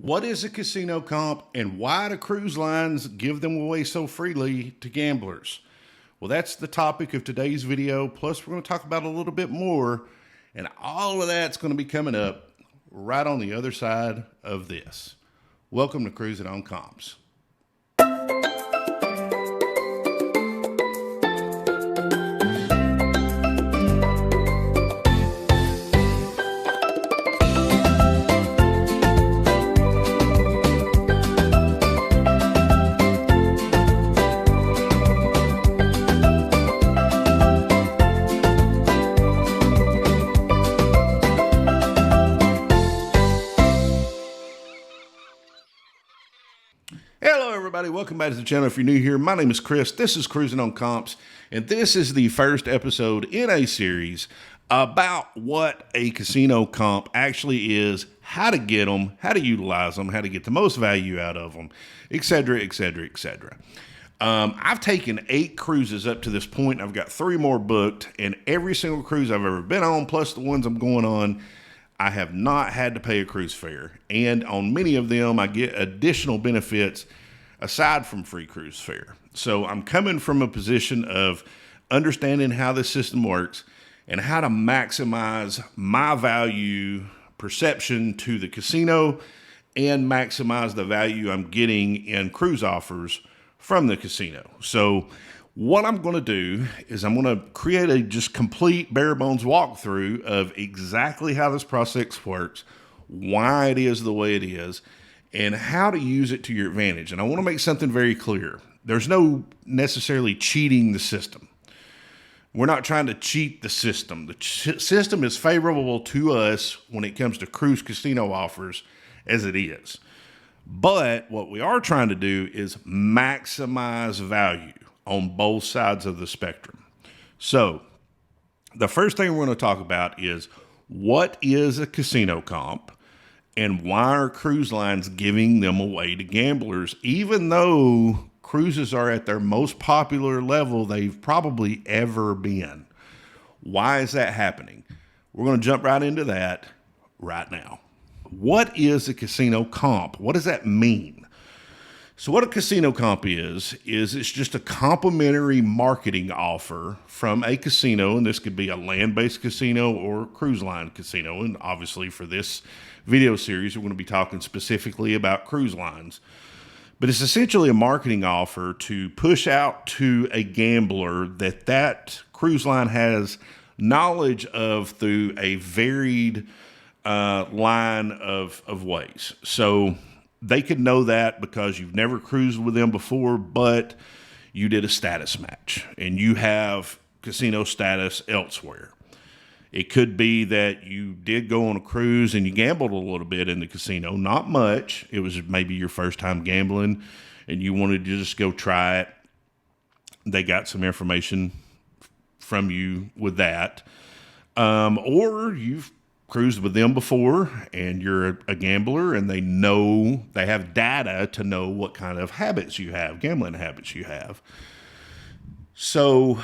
What is a casino comp and why do cruise lines give them away so freely to gamblers? Well, that's the topic of today's video. Plus, we're going to talk about a little bit more, and all of that's going to be coming up right on the other side of this. Welcome to Cruising on Comps. Hello everybody, welcome back to the channel. If you're new here, my name is Chris. This is Cruising on Comps, and this is the first episode in a series about what a casino comp actually is, how to get them, how to utilize them, how to get the most value out of them, etc., etc., etc. I've taken 8 cruises up to this point. I've got 3 more booked, and every single cruise I've ever been on, plus the ones I'm going on, I have not had to pay a cruise fare. And on many of them, I get additional benefits aside from free cruise fare. So I'm coming from a position of understanding how this system works and how to maximize my value perception to the casino and maximize the value I'm getting in cruise offers from the casino. So what I'm going to do is I'm going to create a just complete bare bones walkthrough of exactly how this process works, why it is the way it is, and how to use it to your advantage. And I want to make something very clear. There's no necessarily cheating the system. We're not trying to cheat the system. The system is favorable to us when it comes to cruise casino offers as it is. But what we are trying to do is maximize value on both sides of the spectrum. So the first thing we're going to talk about is what is a casino comp and why are cruise lines giving them away to gamblers, even though cruises are at their most popular level they've probably ever been. Why is that happening? We're going to jump right into that right now. What is a casino comp? What does that mean? So what a casino comp is it's just a complimentary marketing offer from a casino, and this could be a land-based casino or a cruise line casino. And obviously for this video series, we're going to be talking specifically about cruise lines. But it's essentially a marketing offer to push out to a gambler that cruise line has knowledge of through a varied line of ways. So they could know that because you've never cruised with them before, but you did a status match and you have casino status elsewhere. It could be that you did go on a cruise and you gambled a little bit in the casino, not much. It was maybe your first time gambling and you wanted to just go try it. They got some information from you with that. Or you've cruised with them before and you're a gambler and they have data to know what kind of habits you have, gambling habits you have. So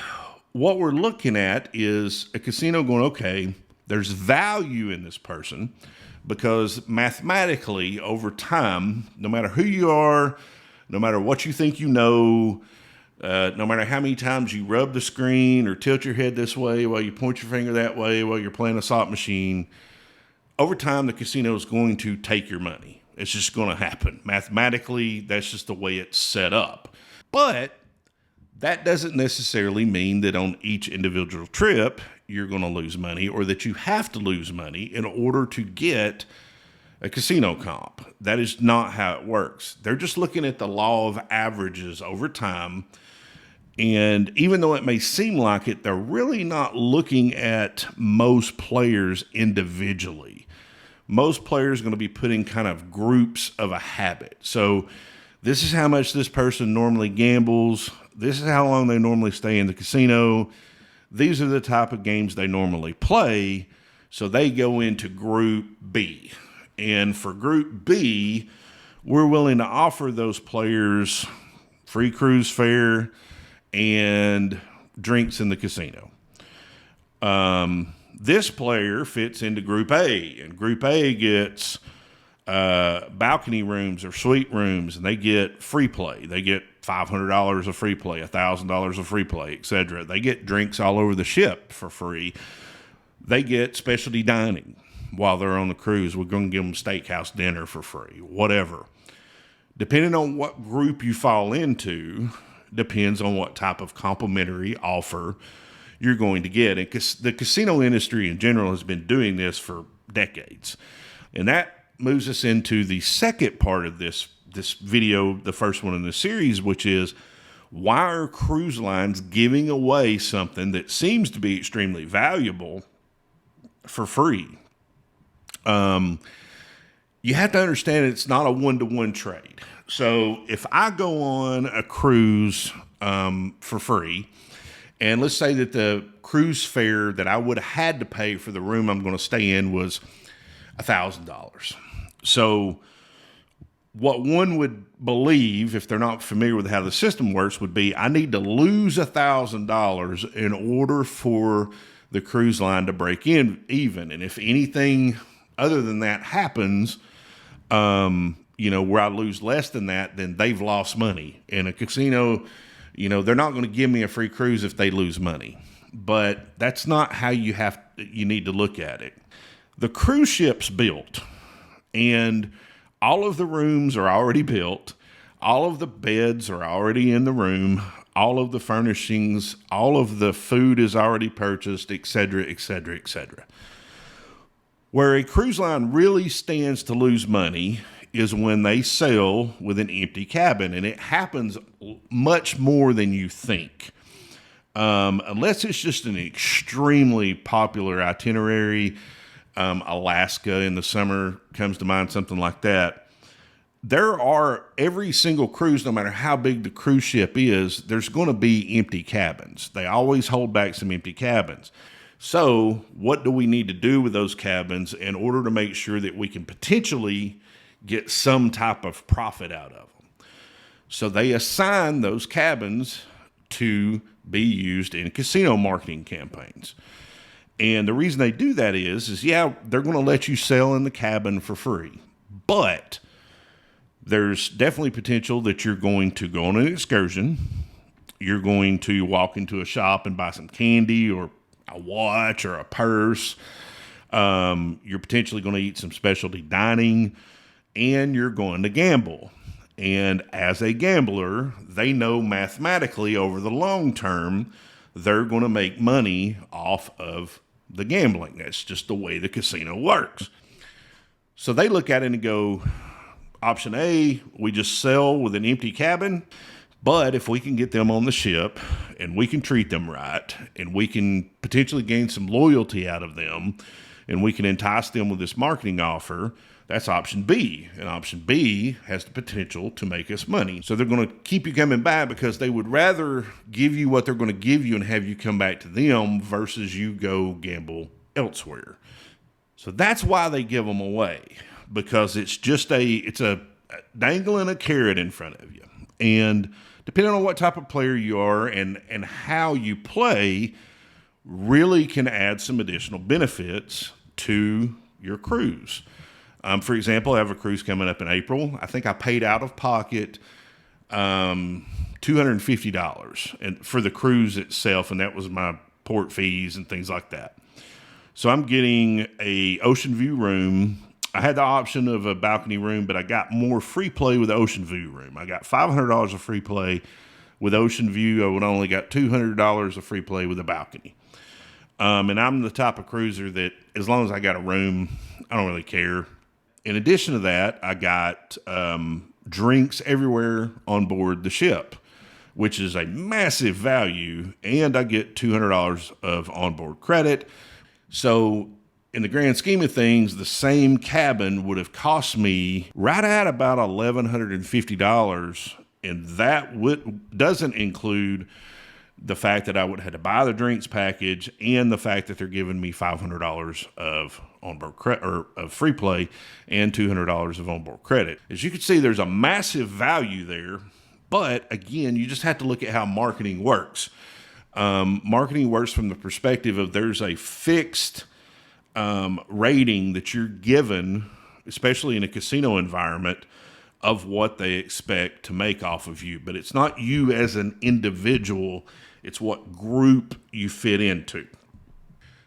what we're looking at is a casino going, okay, there's value in this person because mathematically over time, no matter who you are, no matter what you think you know, no matter how many times you rub the screen or tilt your head this way while you point your finger that way while you're playing a slot machine, over time the casino is going to take your money. It's just going to happen. Mathematically, that's just the way it's set up. But that doesn't necessarily mean that on each individual trip you're going to lose money or that you have to lose money in order to get a casino comp. That is not how it works. They're just looking at the law of averages over time. And even though it may seem like it, they're really not looking at most players individually. Most players are going to be put in kind of groups of a habit. So this is how much this person normally gambles. This is how long they normally stay in the casino. These are the type of games they normally play. So they go into Group B. And for Group B, we're willing to offer those players free cruise fare and drinks in the casino. This player fits into Group A, and Group A gets balcony rooms or suite rooms, and they get free play. They get $500 of free play, $1,000 of free play, etc. They get drinks all over the ship for free. They get specialty dining while they're on the cruise. We're going to give them steakhouse dinner for free, whatever. Depending on what group you fall into, depends on what type of complimentary offer you're going to get. And the casino industry in general has been doing this for decades. And that moves us into the second part of this video, the first one in the series, which is, why are cruise lines giving away something that seems to be extremely valuable for free? You have to understand it's not a one-to-one trade. So if I go on a cruise for free, and let's say that the cruise fare that I would have had to pay for the room I'm going to stay in was $1,000. So what one would believe, if they're not familiar with how the system works, would be I need to lose $1,000 in order for the cruise line to break even. And if anything other than that happens, where I lose less than that, then they've lost money. In a casino, they're not going to give me a free cruise if they lose money. But that's not how you need to look at it. The cruise ship's built, and all of the rooms are already built. All of the beds are already in the room. All of the furnishings, all of the food is already purchased, et cetera, et cetera, et cetera. Where a cruise line really stands to lose money is when they sail with an empty cabin, and it happens much more than you think. Unless it's just an extremely popular itinerary, Alaska in the summer comes to mind, something like that. Every single cruise, no matter how big the cruise ship is, there's going to be empty cabins. They always hold back some empty cabins. So what do we need to do with those cabins in order to make sure that we can potentially get some type of profit out of them? So they assign those cabins to be used in casino marketing campaigns. And the reason they do that is they're going to let you sail in the cabin for free. But there's definitely potential that you're going to go on an excursion. You're going to walk into a shop and buy some candy or a watch or a purse. You're potentially going to eat some specialty dining, and you're going to gamble. And as a gambler, they know mathematically over the long term, they're going to make money off of the gambling. That's just the way the casino works. So they look at it and go, option A, we just sell with an empty cabin. But if we can get them on the ship and we can treat them right and we can potentially gain some loyalty out of them and we can entice them with this marketing offer, that's option B. And option B has the potential to make us money. So they're going to keep you coming back because they would rather give you what they're going to give you and have you come back to them versus you go gamble elsewhere. So that's why they give them away, because it's a dangling a carrot in front of you. And depending on what type of player you are and how you play, really can add some additional benefits to your cruise. For example, I have a cruise coming up in April. I think I paid out of pocket $250 for the cruise itself, and that was my port fees and things like that. So I'm getting a ocean view room. I had the option of a balcony room, but I got more free play with the ocean view room. I got $500 of free play with ocean view. I would only got $200 of free play with a balcony. And I'm the type of cruiser that as long as I got a room, I don't really care. In addition to that, I got drinks everywhere on board the ship, which is a massive value, and I get $200 of onboard credit. So in the grand scheme of things, the same cabin would have cost me right at about $1,150, and that doesn't include the fact that I would have had to buy the drinks package and the fact that they're giving me $500 of onboard credit or of free play and $200 of onboard credit. As you can see, there's a massive value there, but again, you just have to look at how marketing works. Marketing works from the perspective of there's a fixed rating that you're given especially in a casino environment, of what they expect to make off of you. But it's not you as an individual, it's what group you fit into.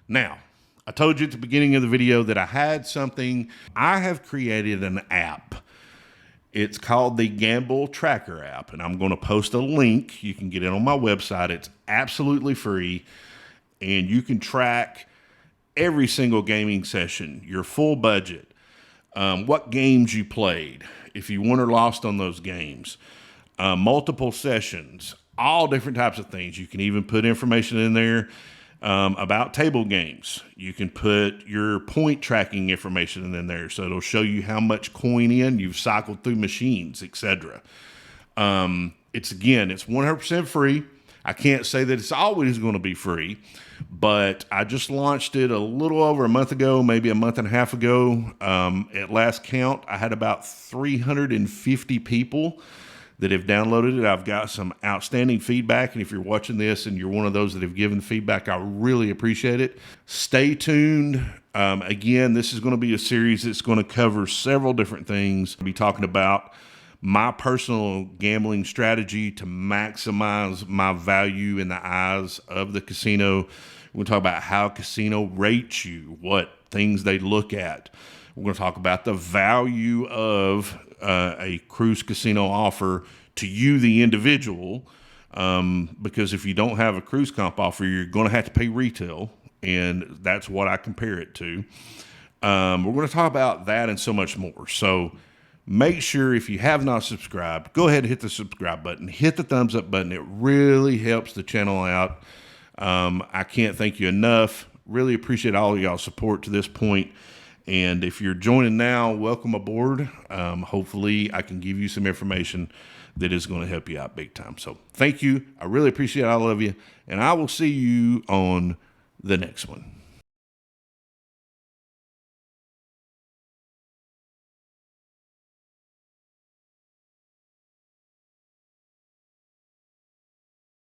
Now, I told you at the beginning of the video that I had something. I have created an app. It's called the Gamble Tracker app, and I'm going to post a link. You can get it on my website. It's absolutely free, and you can track every single gaming session, your full budget, what games you played, if you won or lost on those games, multiple sessions, all different types of things. You can even put information in there about table games. You can put your point tracking information in there, so it'll show you how much coin you've cycled through machines, etc. It's 100% free. I can't say that it's always going to be free, but I just launched it a little over a month ago, maybe a month and a half ago. At last count, I had about 350 people that have downloaded it. I've got some outstanding feedback, and if you're watching this and you're one of those that have given feedback, I really appreciate it. Stay tuned. Again, this is going to be a series that's going to cover several different things. I'll be talking about my personal gambling strategy to maximize my value in the eyes of the casino. We're going to talk about how casino rates you, what things they look at. We're going to talk about the value of a cruise casino offer to you, the individual, because if you don't have a cruise comp offer, you're going to have to pay retail, and that's what I compare it to. We're going to talk about that and so much more. So make sure, if you have not subscribed, go ahead and hit the subscribe button, hit the thumbs up button. It really helps the channel out. I can't thank you enough. Really appreciate all of y'all's support to this point. And if you're joining now, welcome aboard. Hopefully I can give you some information that is going to help you out big time. So thank you. I really appreciate all of you. And I will see you on the next one.